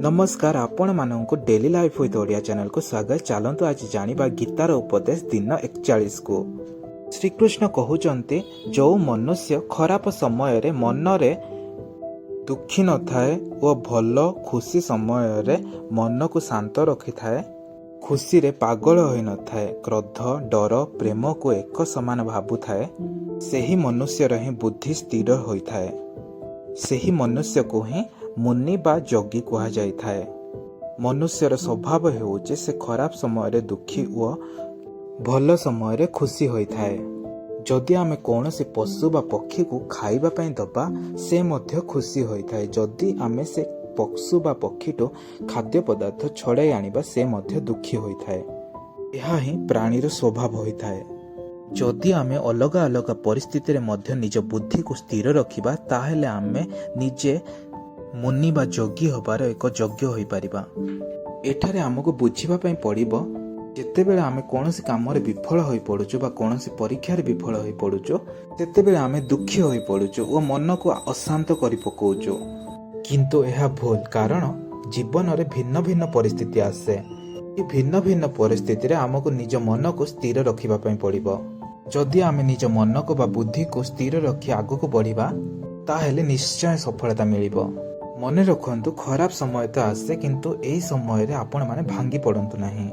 नमस्कार आपण मानक daily life with Odia channel को स्वागत। चलतु आज जानिबा गीतार उपदेश दिन 41 को। श्रीकृष्ण कहउचंते जो मनुष्य खराब समय रे मन रे दुखी न थाए ओ भल खुशी समय रे मन को शांत रखि थाए, खुशी रे पागल होई न थाए, क्रोध डर प्रेम को एक समान भाबु थाए, सेही मनुष्य रे ही बुद्धि स्थिर होई थाए। सेही मनुष्य को ही मुनि बा जोगी कहा जाई थाए। मनुष्यर स्वभाव हेउचे से खराब समय रे दुखी ओ भल समय रे खुशी होई थाए। जदि आमे कौनसी पशु बा पक्षी को खाइबा पई दबा से मध्य खुशी होई थाए। जदि आमे से पशु बा पक्षीटो खाद्य पदार्थ छड़ाई आनिबा से मध्य दुखी होई थाए। यह ही प्राणीर स्वभाव होई थाए। जदि आमे अलगा अलगा परिस्थिति रे मध्य निज बुद्धि को स्थिर रखिबा ताहेले आमे निजे मुनि बा जोगी होबार एक योग्य होई परिबा। एठारे हमको बुझिबा पई पड़िबो जेतेबेले आमे कोनोसी काम रे विफल होई पडुचो बा कोनोसी परीक्षा रे विफल होई पडुचो तेतेबेले आमे दुखी होई पडुचो ओ मन को अशांत करि पकोचो। किंतु एहा भूल, कारण जीवन रे भिन्न भिन्न परिस्थिति आसे। ए भिन्न भिन्न परिस्थिति रे हमको निज मन को स्थिर रखिबा पई पड़िबो। जदि आमे निज मन को बा बुद्धि को स्थिर रखि आगो को बढ़िबा ताहेले निश्चय सफलता मिलिबो। मने रखंतु खराब समय तो आसे किंतु एही समय रे आपण माने भांगी पड़ंतु नाही।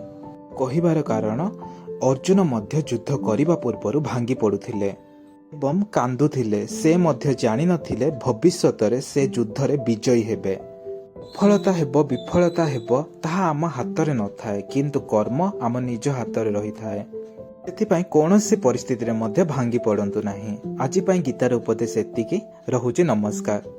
कहिबार कारण अर्जुन मध्य युद्ध करिबा पूर्वरु भांगी पडुथिले एवं कांदुथिले। से मध्य जानि नथिले भविष्यत रे से युद्ध रे विजयी हेबे। सफलता हेबो विफलता हेबो ताहा आम हाथ रे नथाए, किंतु कर्म आम निज हाथ रे रही थाए। एथिपाई कोनोसी परिस्थिति रे मध्य भांगी पड़ंतु नाही। आजि पई गीतार उपदेश एतिकी। रहुचे नमस्कार।